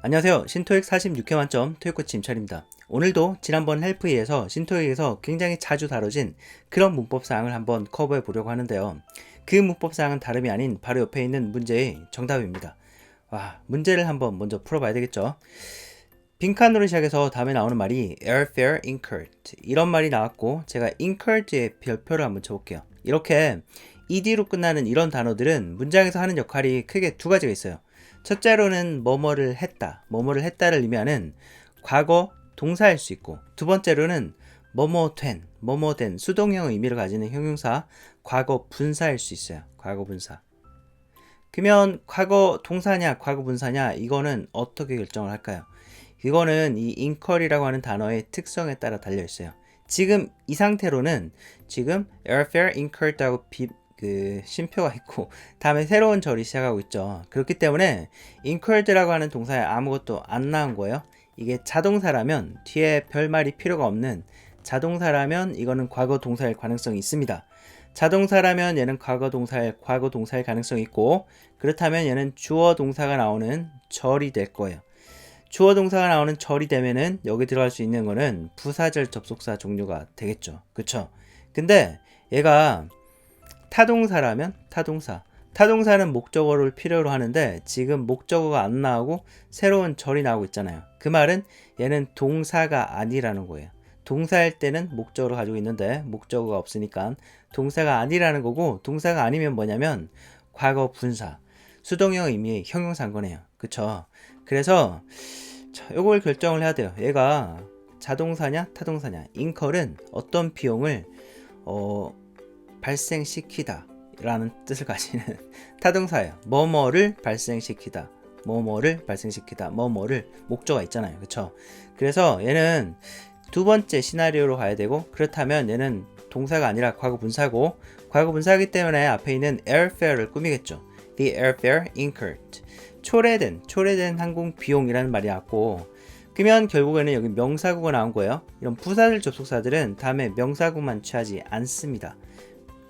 안녕하세요. 신토익 46회 만점 토익코치 임철입니다. 오늘도 지난번 헬프이에서 신토익에서 굉장히 자주 다뤄진 그런 문법사항을 한번 커버해 보려고 하는데요. 그 문법사항은 다름이 아닌 바로 옆에 있는 문제의 정답입니다. 문제를 한번 먼저 풀어봐야 되겠죠. 빈칸으로 시작해서 다음에 나오는 말이 airfare incurred 이런 말이 나왔고, 제가 incurred의 별표를 한번 쳐볼게요. 이렇게 ed로 끝나는 이런 단어들은 문장에서 하는 역할이 크게 두 가지가 있어요. 첫째로는 뭐뭐를 했다, 뭐뭐를 했다를 의미하는 과거 동사일 수 있고, 두 번째로는 뭐뭐 된 수동형 의미를 가지는 형용사 과거 분사일 수 있어요. 과거 분사. 그러면 과거 동사냐 과거 분사냐, 이거는 어떻게 결정을 할까요? 이거는 이 incur이라고 하는 단어의 특성에 따라 달려 있어요. 지금 이 상태로는 지금 airfare incurred라고 쉼표가 있고 다음에 새로운 절이 시작하고 있죠. 그렇기 때문에 incurred라고 하는 동사에 아무것도 안 나온 거예요. 이게 자동사라면, 뒤에 별말이 필요가 없는 자동사라면 이거는 과거 동사일 가능성이 있습니다. 자동사라면 얘는 과거 동사일 가능성이 있고, 그렇다면 얘는 주어 동사가 나오는 절이 될 거예요. 주어 동사가 나오는 절이 되면은 여기 들어갈 수 있는 거는 부사절 접속사 종류가 되겠죠. 그쵸? 근데 얘가 타동사라면 타동사는 목적어를 필요로 하는데 지금 목적어가 안 나오고 새로운 절이 나오고 있잖아요. 그 말은 얘는 동사가 아니라는 거예요. 동사일 때는 목적어를 가지고 있는데 목적어가 없으니까 동사가 아니라는 거고, 동사가 아니면 뭐냐면 과거 분사, 수동형 의미의 형용사인 거네요. 그쵸? 그래서 이걸 결정을 해야 돼요. 얘가 자동사냐 타동사냐. incur은 어떤 비용을 발생시키다 라는 뜻을 가지는 타동사예요. 뭐뭐를 발생시키다, 뭐뭐를 목적어가 있잖아요. 그쵸? 그래서 얘는 두 번째 시나리오로 가야 되고, 그렇다면 얘는 동사가 아니라 과거 분사고, 과거 분사이기 때문에 앞에 있는 airfare를 꾸미겠죠. The airfare incurred. 초래된 항공 비용이라는 말이 나왔고, 그러면 결국에는 여기 명사구가 나온 거예요. 이런 부사절 접속사들은 다음에 명사구만 취하지 않습니다.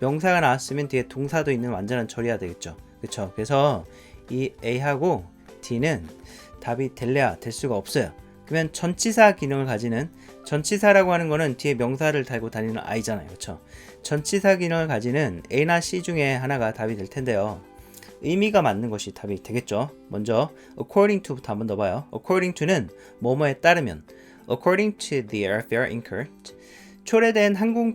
명사가 나왔으면 뒤에 동사도 있는 완전한 절이어야 되겠죠. 그쵸? 그래서 이 A하고 D는 답이 될 수가 없어요. 그러면 전치사 기능을 가지는, 전치사라고 하는 거는 뒤에 명사를 달고 다니는 I잖아요. 그쵸? 전치사 기능을 가지는 A나 C 중에 하나가 답이 될 텐데요. 의미가 맞는 것이 답이 되겠죠. 먼저 according to부터 한번 더 봐요. according to는 뭐뭐에 따르면, according to the airfare incurred, 초래된 항공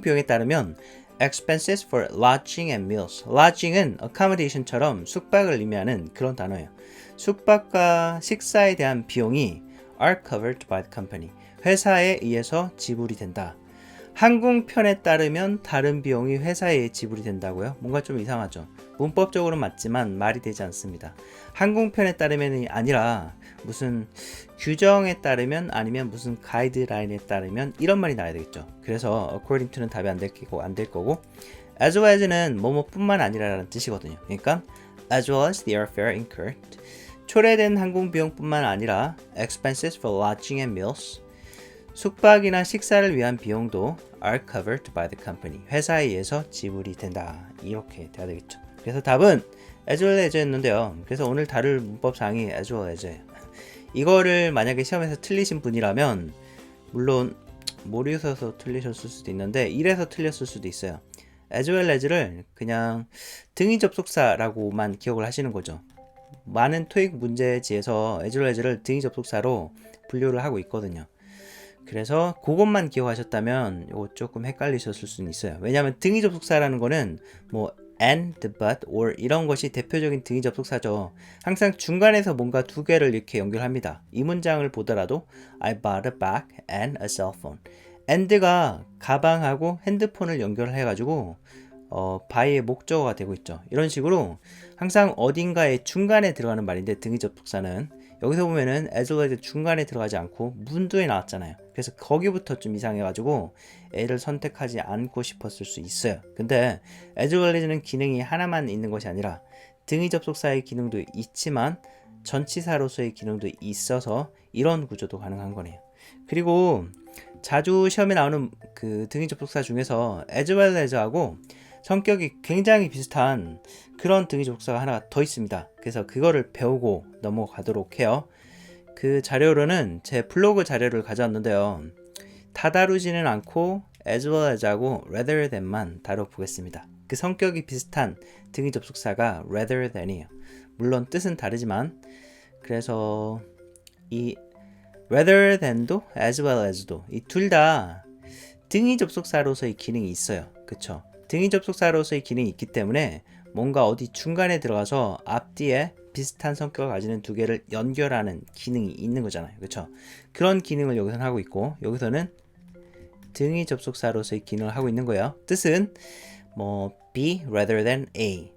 비용에 따르면 expenses for lodging and meals. lodging은 accommodation처럼 숙박을 의미하는 그런 단어예요. 숙박과 식사에 대한 비용이 are covered by the company. 회사에 의해서 지불이 된다. 항공편에 따르면 다른 비용이 회사에 의해 지불이 된다고요? 뭔가 좀 이상하죠. 문법적으로 맞지만 말이 되지 않습니다. 항공편에 따르면이 아니라 무슨 규정에 따르면, 아니면 무슨 가이드라인에 따르면, 이런 말이 나와야 되겠죠. 그래서 according to는 답이 안 될 거고, as well as는 뭐뭐뿐만 아니라라는 뜻이거든요. 그러니까 as well as the airfare incurred, 초래된 항공 비용뿐만 아니라 expenses for lodging and meals, 숙박이나 식사를 위한 비용도 are covered by the company. 회사에 의해서 지불이 된다. 이렇게 돼야 되겠죠. 그래서 답은 as well as였는데요. 그래서 오늘 다룰 문법사항이 as well as예요. 이거를 만약에 시험에서 틀리신 분이라면, 물론 모르셔서 틀리셨을 수도 있는데 이래서 틀렸을 수도 있어요. as well as를 그냥 등위 접속사라고만 기억을 하시는 거죠. 많은 토익 문제지에서 as well as를 등위 접속사로 분류를 하고 있거든요. 그래서 그것만 기억하셨다면 이거 조금 헷갈리셨을 수는 있어요. 왜냐하면 등위 접속사라는 거는 뭐 and, but, or 이런 것이 대표적인 등위 접속사죠. 항상 중간에서 뭔가 두 개를 이렇게 연결합니다. 이 문장을 보더라도 I bought a bag and a cell phone. and가 가방하고 핸드폰을 연결해가지고 by의 목적어가 되고 있죠. 이런 식으로 항상 어딘가의 중간에 들어가는 말인데, 등위 접속사는 여기서 보면은 as well as 중간에 들어가지 않고 문두에 나왔잖아요. 그래서 거기부터 좀 이상해가지고 A를 선택하지 않고 싶었을 수 있어요. 근데 as well as는 기능이 하나만 있는 것이 아니라 등위 접속사의 기능도 있지만 전치사로서의 기능도 있어서 이런 구조도 가능한 거네요. 그리고 자주 시험에 나오는 그 등위 접속사 중에서 as well as하고 성격이 굉장히 비슷한 그런 등위접속사가 하나 더 있습니다. 그래서 그거를 배우고 넘어가도록 해요. 그 자료로는 제 블로그 자료를 가져왔는데요. 다 다루지는 않고 as well as하고 rather than만 다뤄보겠습니다. 그 성격이 비슷한 등위접속사가 rather than이에요. 물론 뜻은 다르지만 그래서 이 rather than도 as well as도 이 둘 다 등위접속사로서의 기능이 있어요. 그쵸? 등위접속사로서의 기능이 있기 때문에 뭔가 어디 중간에 들어가서 앞뒤에 비슷한 성격을 가지는 두 개를 연결하는 기능이 있는 거잖아요. 그쵸? 그런 기능을 여기서는 하고 있고 여기서는 등위접속사로서의 기능을 하고 있는 거예요. 뜻은 뭐 B rather than A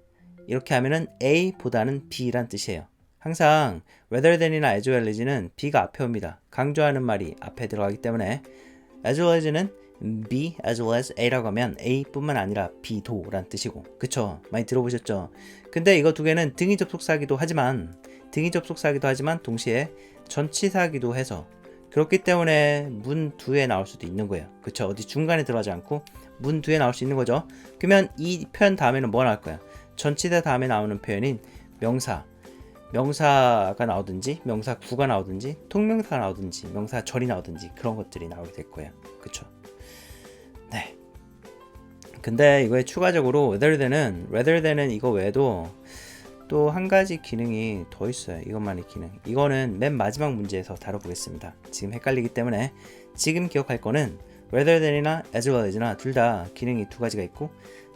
이렇게 하면은 A보다는 B란 뜻이에요. 항상 rather than이나 as well as는 B가 앞에 옵니다. 강조하는 말이 앞에 들어가기 때문에 as well as는 B as well as A라고 하면 A뿐만 아니라 B도 란 뜻이고 그쵸? 많이 들어보셨죠? 근데 이거 두 개는 등위접속사기도 하지만 동시에 전치사기도 해서 그렇기 때문에 문 뒤에 나올 수도 있는 거예요. 그쵸? 어디 중간에 들어가지 않고 문 뒤에 나올 수 있는 거죠. 그러면 이 표현 다음에는 뭐 나올 거야? 전치사 다음에 나오는 표현인 명사가 나오든지 명사구가 나오든지 통명사가 나오든지 명사절이 나오든지 그런 것들이 나오게 될 거예요. 그쵸? 네. 근데 이거에 추가적으로 rather than은 이거 외에도 또 한 가지 기능이 더 있어요. 이것만의 기능. 이거는 맨 마지막 문제에서 다뤄보겠습니다. 지금 헷갈리기 때문에 지금 기억할 거는 rather than이나 as well as나 둘 다 기능이 두 가지가 있고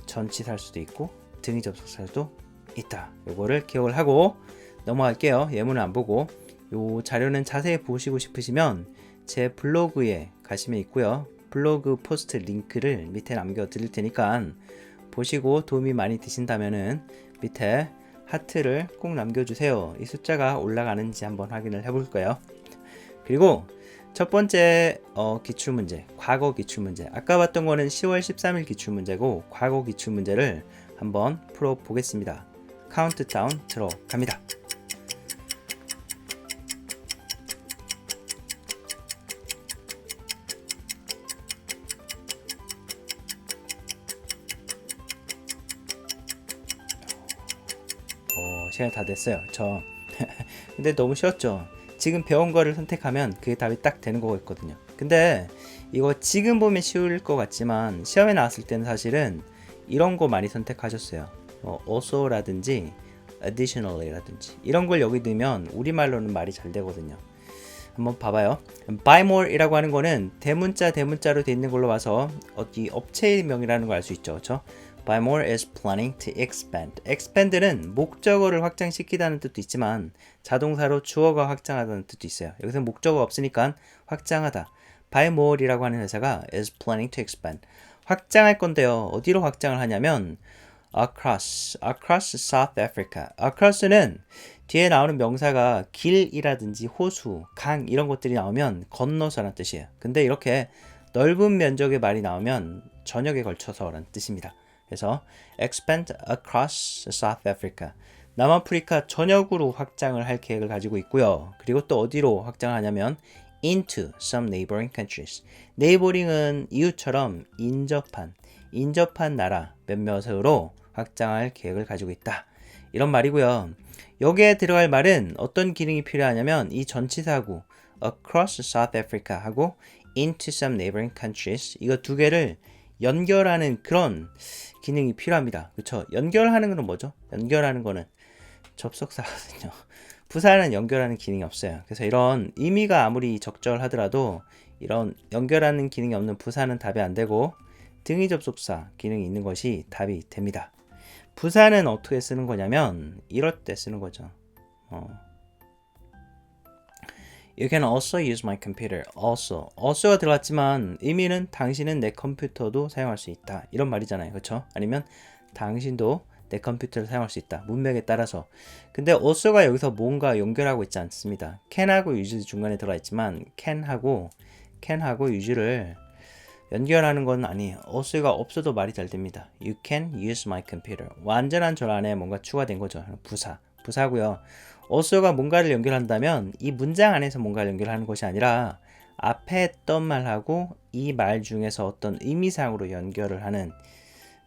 전치사일 수도 있고 등위접속사일 수도 있다. 요거를 기억을 하고 넘어갈게요. 예문을 안 보고 요 자료는 자세히 보시고 싶으시면 제 블로그에 가시면 있고요. 블로그 포스트 링크를 밑에 남겨 드릴 테니까 보시고 도움이 많이 되신다면은 밑에 하트를 꼭 남겨주세요. 이 숫자가 올라가는지 한번 확인을 해볼 거예요. 그리고 첫 번째 기출문제, 과거 기출문제. 아까 봤던 거는 10월 13일 기출문제고 과거 기출문제를 한번 풀어보겠습니다. 카운트다운 들어갑니다. 시간이 다 됐어요. 근데 너무 쉬웠죠. 지금 배운 거를 선택하면 그게 답이 딱 되는 거거든요. 근데 이거 지금 보면 쉬울 것 같지만 시험에 나왔을 때는 사실은 이런 거 많이 선택하셨어요. also라든지 additionally라든지 이런 걸 여기 넣으면 우리말로는 말이 잘 되거든요. 한번 봐봐요. buy more 이라고 하는 거는 대문자로 돼 있는 걸로 봐서 어디 업체명이라는 걸 알 수 있죠. 그렇죠? Buy more is planning to expand. expand는 목적어를 확장시키다는 뜻도 있지만 자동사로 주어가 확장하다는 뜻도 있어요. 여기서 목적어 없으니까 확장하다. Buy more이라고 하는 회사가 is planning to expand. 확장할 건데요. 어디로 확장을 하냐면 across South Africa. across는 뒤에 나오는 명사가 길이라든지 호수, 강 이런 것들이 나오면 건너서라는 뜻이에요. 근데 이렇게 넓은 면적의 말이 나오면 전역에 걸쳐서라는 뜻입니다. 그래서 expand across South Africa. 남아프리카 전역으로 확장을 할 계획을 가지고 있고요. 그리고 또 어디로 확장하냐면 into some neighboring countries. 네이버링은 이웃처럼 인접한 나라 몇몇으로 확장할 계획을 가지고 있다. 이런 말이고요. 여기에 들어갈 말은 어떤 기능이 필요하냐면 이 전치사구 across South Africa 하고 into some neighboring countries 이거 두 개를 연결하는 그런 기능이 필요합니다. 그렇죠? 연결하는 거는 뭐죠? 연결하는 거는 접속사거든요. 부사는 연결하는 기능이 없어요. 그래서 이런 의미가 아무리 적절하더라도 이런 연결하는 기능이 없는 부사는 답이 안 되고 등위 접속사 기능이 있는 것이 답이 됩니다. 부사는 어떻게 쓰는 거냐면 이럴 때 쓰는 거죠. You can also use my computer. also가 들어갔지만 의미는 당신은 내 컴퓨터도 사용할 수 있다. 이런 말이잖아요. 그렇죠? 아니면 당신도 내 컴퓨터를 사용할 수 있다. 문맥에 따라서. 근데 also가 여기서 뭔가 연결하고 있지 않습니다. can하고 use 중간에 들어가 있지만 can하고 use를 연결하는 건 아니에요. also가 없어도 말이 잘 됩니다. You can use my computer. 완전한 절 안에 뭔가 추가된 거죠. 부사고요. also가 뭔가를 연결한다면 이 문장 안에서 뭔가를 연결하는 것이 아니라 앞에 했던 말하고 이 말 중에서 어떤 의미상으로 연결을 하는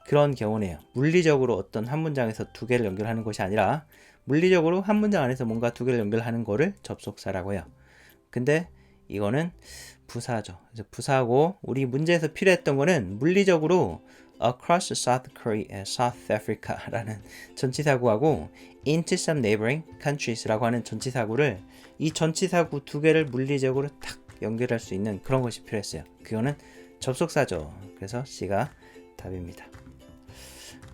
그런 경우네요. 물리적으로 어떤 한 문장에서 두 개를 연결하는 것이 아니라 물리적으로 한 문장 안에서 뭔가 두 개를 연결하는 거를 접속사라고 해요. 근데 이거는 부사죠. 그래서 부사고 우리 문제에서 필요했던 거는 물리적으로 across South Korea, South Africa라는 전치사구하고 into some neighboring countries라고 하는 전치사구를 이 전치사구 두 개를 물리적으로 탁 연결할 수 있는 그런 것이 필요했어요. 그거는 접속사죠. 그래서 C가 답입니다.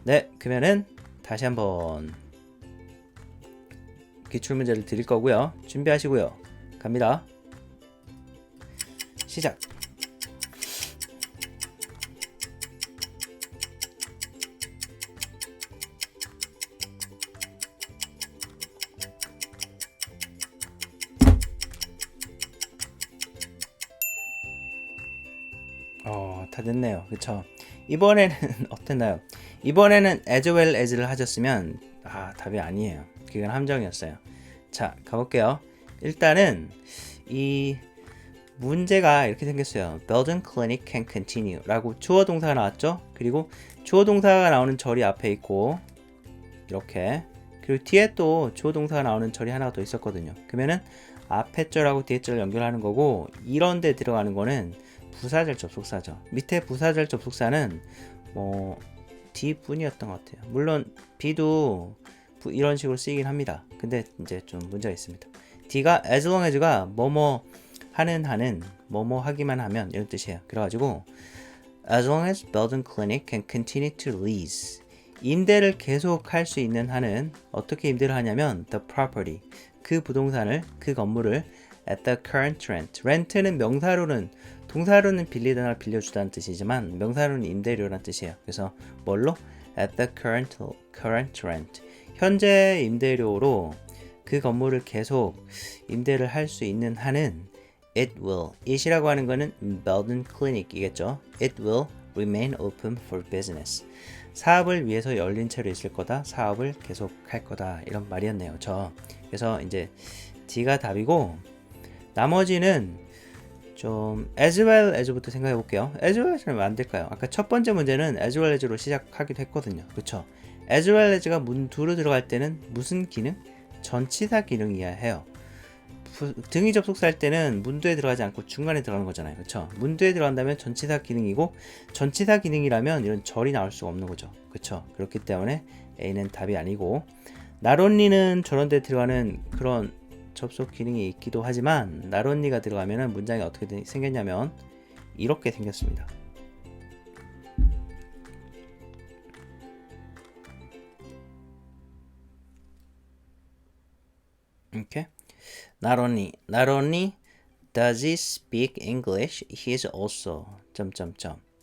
네, 그러면은 다시 한번 기출문제를 드릴 거고요. 준비하시고요. 갑니다. 시작. 다 됐네요. 그쵸? 이번에는 어땠나요? 이번에는 as well as를 하셨으면 답이 아니에요. 그건 함정이었어요. 자, 가볼게요. 일단은 이 문제가 이렇게 생겼어요. Belgian clinic can continue 라고 주어 동사가 나왔죠. 그리고 주어 동사가 나오는 절이 앞에 있고 이렇게 그리고 뒤에 또 주어 동사가 나오는 절이 하나가 더 있었거든요. 그러면은 앞에 절하고 뒤에 절을 연결하는 거고 이런 데 들어가는 거는 부사절 접속사죠. 밑에 부사절 접속사는 D뿐이었던 것 같아요. 물론 B도 이런 식으로 쓰이긴 합니다. 근데 이제 좀 문제가 있습니다. D가 as long as가 뭐뭐 하는 뭐뭐 하기만 하면 이런 뜻이에요. 그래가지고 as long as Belgian clinic can continue to lease 임대를 계속 할 수 있는 한은 어떻게 임대를 하냐면 the property 그 부동산을 그 건물을 at the current rent rent는 명사로는 동사로는 빌리다나 빌려주다는 뜻이지만 명사로는 임대료라는 뜻이에요. 그래서 뭘로? at the current rent 현재 임대료로 그 건물을 계속 임대를 할 수 있는 한은 it will it이라고 하는 거는 Belgian clinic이겠죠. it will remain open for business 사업을 위해서 열린 채로 있을 거다. 사업을 계속 할 거다. 이런 말이었네요. 그래서 이제 D가 답이고 나머지는 좀 as well as부터 생각해 볼게요. as well as는 왜 안 될까요? 아까 첫 번째 문제는 as well as로 시작하기도 했거든요. 그쵸? as well as가 문두로 들어갈 때는 무슨 기능? 전치사 기능이어야 해요. 등위 접속사 할 때는 문두에 들어가지 않고 중간에 들어가는 거잖아요. 그쵸? 문두에 들어간다면 전치사 기능이고 전치사 기능이라면 이런 절이 나올 수가 없는 거죠. 그쵸? 그렇기 때문에 A는 답이 아니고 나론리는 저런 데 들어가는 그런 접속 기능이 있기도 하지만 나론리가 들어가면 문장이 어떻게 생겼냐면 이렇게 생겼습니다. 이렇게 Not only does he speak English, he is also...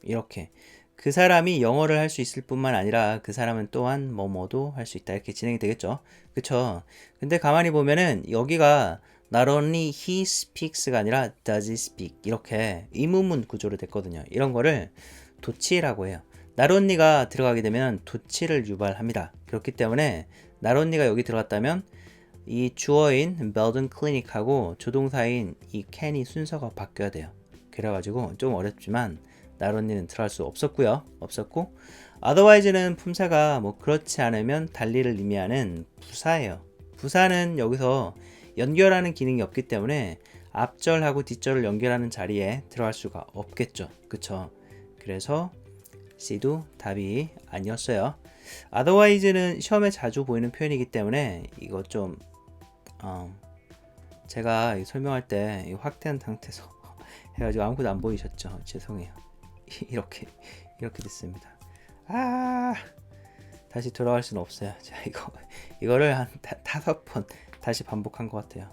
이렇게 그 사람이 영어를 할 수 있을 뿐만 아니라 그 사람은 또한 뭐뭐도 할 수 있다. 이렇게 진행이 되겠죠. 그쵸? 근데 가만히 보면은 여기가 Not only he speaks가 아니라 does he speak 이렇게 의문문 구조로 됐거든요. 이런 거를 도치라고 해요. Not only가 들어가게 되면 도치를 유발합니다. 그렇기 때문에 Not only가 여기 들어갔다면 이 주어인 Belgian clinic하고 조동사인 이 can이 순서가 바뀌어야 돼요. 그래가지고 좀 어렵지만 나론니는 들어갈 수 없었고 otherwise는 품사가 뭐 그렇지 않으면 달리를 의미하는 부사예요. 부사는 여기서 연결하는 기능이 없기 때문에 앞절하고 뒷절을 연결하는 자리에 들어갈 수가 없겠죠. 그쵸? 그래서 C도 답이 아니었어요. otherwise는 시험에 자주 보이는 표현이기 때문에 이거 좀 제가 설명할 때 확대한 상태에서 해가지고 아무것도 안 보이셨죠? 죄송해요. 이렇게 됐습니다. 다시 돌아갈 수는 없어요. 자, 이거를 한 5번 다시 반복한 것 같아요.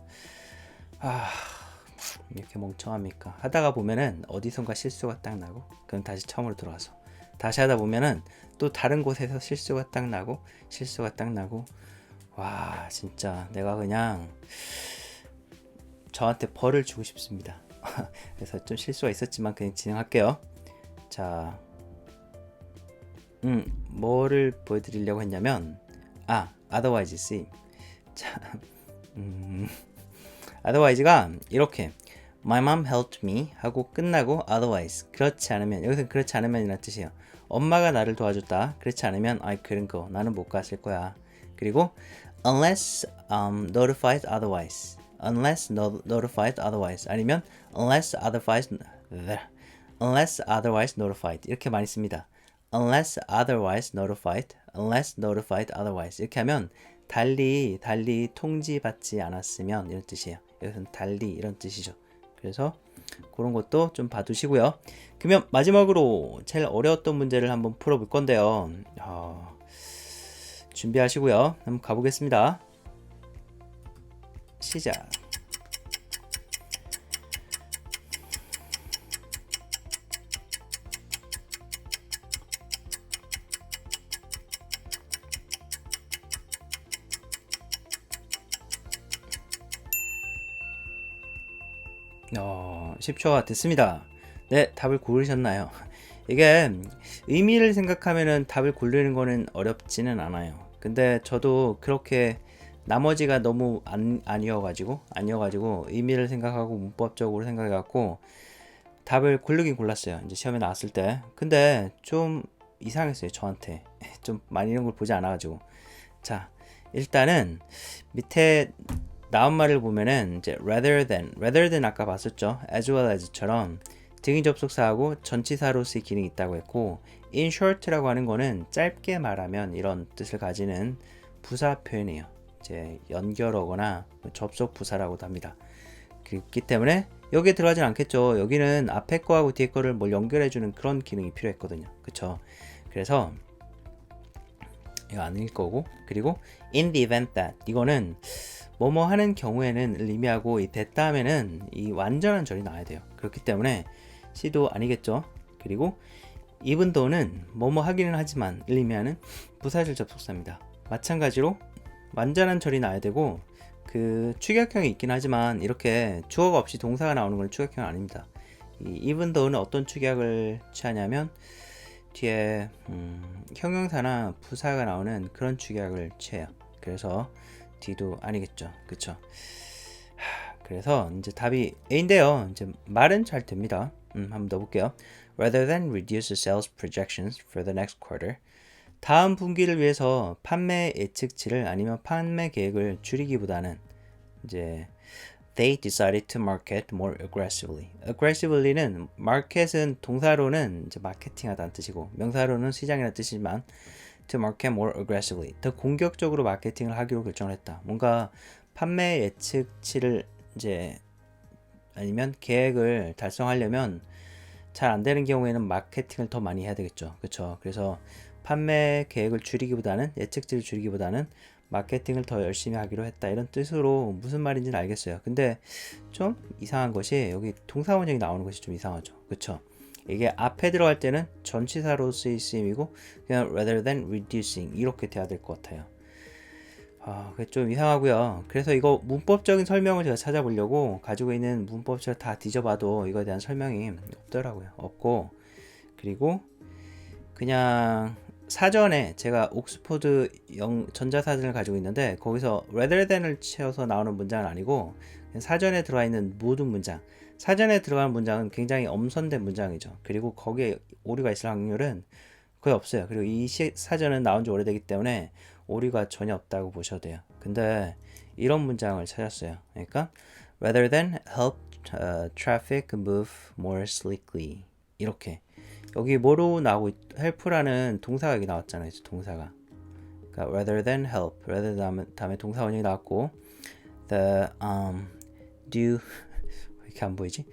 이렇게 멍청합니까? 하다가 보면은 어디선가 실수가 딱 나고 그럼 다시 처음으로 들어와서 다시 하다 보면은 또 다른 곳에서 실수가 딱 나고 와, 진짜 내가 그냥 저한테 벌을 주고 싶습니다. 그래서 좀 실수가 있었지만 그냥 진행할게요. 자, 뭐를 보여드리려고 했냐면 otherwise C. 자, otherwise가 이렇게 My mom helped me 하고 끝나고 otherwise 그렇지 않으면 여기서 그렇지 않으면 이라는 뜻이에요. 엄마가 나를 도와줬다. 그렇지 않으면 I couldn't go. 나는 못 갔을 거야. 그리고 unless notified otherwise. unless notified otherwise. 아니면 unless otherwise notified. 이렇게 많이 씁니다. unless otherwise notified. unless notified otherwise. 이렇게 하면 달리 통지받지 않았으면 이런 뜻이에요. 여기서는 달리 이런 뜻이죠. 그래서 그런 것도 좀 봐두시고요. 그러면 마지막으로 제일 어려웠던 문제를 한번 풀어볼 건데요. 준비하시고요. 한번 가보겠습니다. 시작. 어, 10초가 됐습니다. 네, 답을 고르셨나요? 이게 의미를 생각하면은 답을 고르는 거는 어렵지는 않아요. 근데 저도 그렇게 나머지가 너무 아니어가지고 의미를 생각하고 문법적으로 생각해갖고 답을 고르긴 골랐어요. 이제 시험에 나왔을 때. 근데 좀 이상했어요. 저한테. 좀 많이 이런 걸 보지 않아가지고. 자, 일단은 밑에 나온 말을 보면은 이제 rather than 아까 봤었죠. as well as처럼 등위 접속사하고 전치사로서의 기능이 있다고 했고 in short라고 하는 거는 짧게 말하면 이런 뜻을 가지는 부사 표현이에요. 이제 연결어거나 접속 부사라고도 합니다. 그렇기 때문에 여기에 들어가진 않겠죠. 여기는 앞에 거하고 뒤에 거를 뭘 연결해주는 그런 기능이 필요했거든요. 그쵸? 그래서 이거 아닐 거고, 그리고 in the event that 이거는 뭐뭐 하는 경우에는 의미하고 이 that 다음에는 이 완전한 절이 나와야 돼요. 그렇기 때문에 C도 아니겠죠. 그리고 even though는 뭐뭐 하기는 하지만 의미하는 부사절 접속사입니다. 마찬가지로 완전한 절이 나와야 되고 그 추격형이 있긴 하지만 이렇게 주어가 없이 동사가 나오는 건 추격형 아닙니다. 이 even though는 어떤 추격을 취하냐면 뒤에 형용사나 부사가 나오는 그런 추격을 취해요. 그래서 D도 아니겠죠. 그쵸? 그래서 이제 답이 A인데요. 이제 말은 잘 됩니다. 한번 더 볼게요. Rather than reduce the sales projections for the next quarter. 다음 분기를 위해서 판매 예측치를 아니면 판매 계획을 줄이기보다는 이제 they decided to market more aggressively. aggressively는 market은 동사로는 이제 마케팅하다는 뜻이고 명사로는 시장이라는 뜻이지만 to market more aggressively. 더 공격적으로 마케팅을 하기로 결정을 했다. 뭔가 판매 예측치를 이제 아니면 계획을 달성하려면 잘 안 되는 경우에는 마케팅을 더 많이 해야 되겠죠. 그렇죠? 그래서 판매 계획을 줄이기보다는 예측치를 줄이기보다는 마케팅을 더 열심히 하기로 했다. 이런 뜻으로 무슨 말인지는 알겠어요. 근데 좀 이상한 것이 여기 동사 원형이 나오는 것이 좀 이상하죠. 그렇죠? 이게 앞에 들어갈 때는 전치사로서의 쓰임이고 그냥 rather than reducing 이렇게 돼야 될 것 같아요. 그게 좀 이상하고요. 그래서 이거 문법적인 설명을 제가 찾아보려고 가지고 있는 문법책을 다 뒤져봐도 이거에 대한 설명이 없더라고요. 없고 그리고 그냥 사전에 제가 옥스포드 전자사전을 가지고 있는데 거기서 rather than을 채워서 나오는 문장은 아니고 사전에 들어가 있는 모든 문장, 사전에 들어가는 문장은 굉장히 엄선된 문장이죠. 그리고 거기에 오류가 있을 확률은 거의 없어요. 그리고 이 사전은 나온 지 오래되기 때문에 오류가 전혀 없다고 보셔도 돼요. 근데 이런 문장을 찾았어요. 그러니까 rather than help traffic move more slickly 이렇게 여기 뭐로 나오고 help라는 동사가 여기 나왔잖아요. 동사가 그러니까 rather than help rather 다음에 동사 원형이 나왔고 the new 이렇게 안 보이지?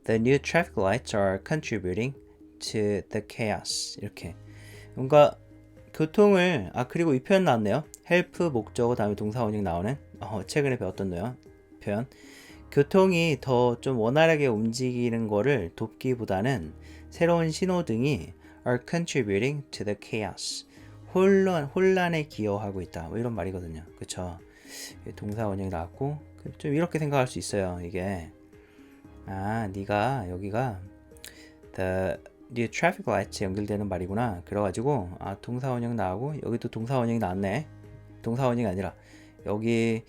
The new traffic lights are contributing to the chaos 이렇게 뭔가 교통을 그리고 이 표현 나왔네요. help 목적어 다음에 동사 원형 나오는 최근에 배웠던 표현 교통이 더 좀 원활하게 움직이는 거를 돕기보다는 새로운 신호등이 are contributing to the chaos 혼란에 기여하고 있다 뭐 이런 말이거든요. 그쵸? 동사 원형이 나왔고 좀 이렇게 생각할 수 있어요. 이게 네가 여기가 the new traffic lights 연결되는 말이구나. 그래가지고 동사 원형 나오고 여기도 동사 원형이 나왔네. 동사 원형이 아니라 여기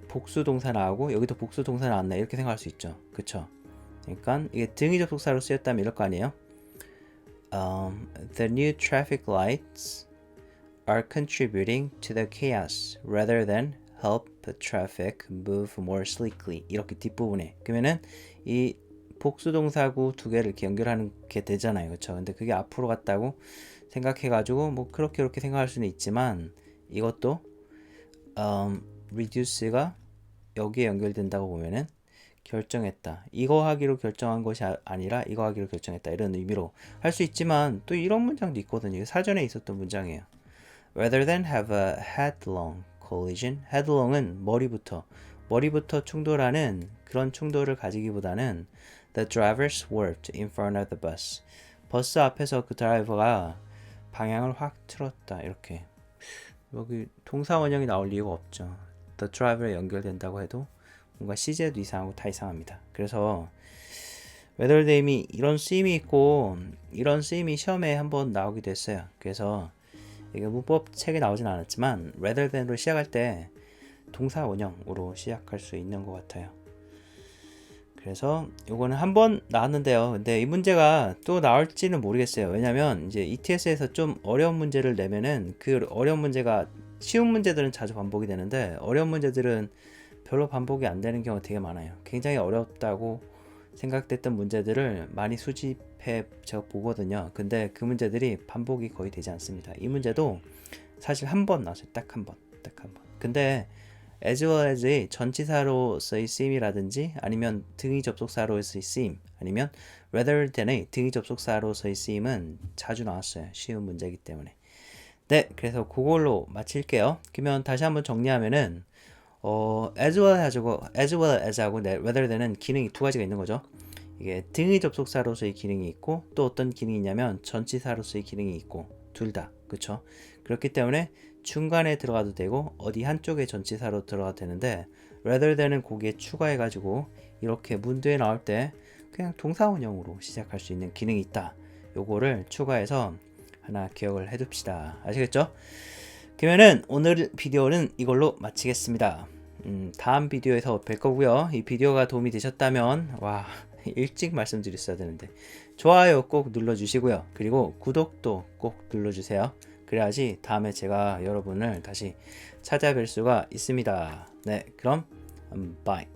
복수 동사 나오고 여기도 복수 동사 나왔네. 이렇게 생각할 수 있죠. 그쵸? 그러니까 이게 등위 접속사로 쓰였다면 이럴 거 아니에요. The new traffic lights are contributing to the chaos rather than help the traffic move more sleekly. 이렇게 뒷부분에 그러면은 이 복수동사구 두 개를 이렇게 연결하는 게 되잖아요. 그렇죠? 근데 그게 앞으로 갔다고 생각해가지고 뭐 그렇게 생각할 수는 있지만 이것도 reduce가 여기에 연결된다고 보면은 결정했다. 이거 하기로 결정한 것이 아니라 이거 하기로 결정했다. 이런 의미로 할 수 있지만 또 이런 문장도 있거든요. 사전에 있었던 문장이에요. Rather than have a headlong collision. headlong은 머리부터 충돌하는 그런 충돌을 가지기보다는 the driver swerved in front of the bus. 버스 앞에서 그 드라이버가 방향을 확 틀었다. 이렇게 여기 동사 원형이 나올 이유가 없죠. the driver에 연결된다고 해도 뭔가 시제도 이상하고 다 이상합니다. 그래서 rather than이 이런 쓰임이 있고 이런 쓰임이 시험에 한번 나오기도 했어요. 그래서 이게 문법 책에 나오진 않았지만 rather than으로 시작할 때 동사 원형으로 시작할 수 있는 것 같아요. 그래서 요거는 한 번 나왔는데요. 근데 이 문제가 또 나올지는 모르겠어요. 왜냐면 이제 ETS에서 좀 어려운 문제를 내면은 그 어려운 문제가 쉬운 문제들은 자주 반복이 되는데 어려운 문제들은 별로 반복이 안 되는 경우가 되게 많아요. 굉장히 어렵다고 생각됐던 문제들을 많이 수집해 제가 보거든요. 근데 그 문제들이 반복이 거의 되지 않습니다. 이 문제도 사실 한 번 나왔어요. 딱 한 번. 근데 as well as의 전치사로서의 쓰임이라든지 아니면 등위 접속사로서의 쓰임 아니면 rather than의 등위 접속사로서의 쓰임은 자주 나왔어요. 쉬운 문제이기 때문에. 네, 그래서 그걸로 마칠게요. 그러면 다시 한번 정리하면은 as well as하고 rather than은 기능이 두 가지가 있는 거죠. 이게 등위 접속사로서의 기능이 있고 또 어떤 기능이 있냐면 전치사로서의 기능이 있고 둘 다 그렇죠. 그렇기 때문에 중간에 들어가도 되고 어디 한쪽에 전치사로 들어가도 되는데 rather than은 거기에 추가해 가지고 이렇게 문제에 나올 때 그냥 동사원형으로 시작할 수 있는 기능이 있다. 요거를 추가해서 하나 기억을 해 둡시다. 아시겠죠? 그러면은 오늘 비디오는 이걸로 마치겠습니다. 다음 비디오에서 뵐 거고요. 이 비디오가 도움이 되셨다면 와 일찍 말씀드렸어야 되는데 좋아요 꼭 눌러주시고요. 그리고 구독도 꼭 눌러주세요. 그래야지 다음에 제가 여러분을 다시 찾아뵐 수가 있습니다. 네, 그럼 바이.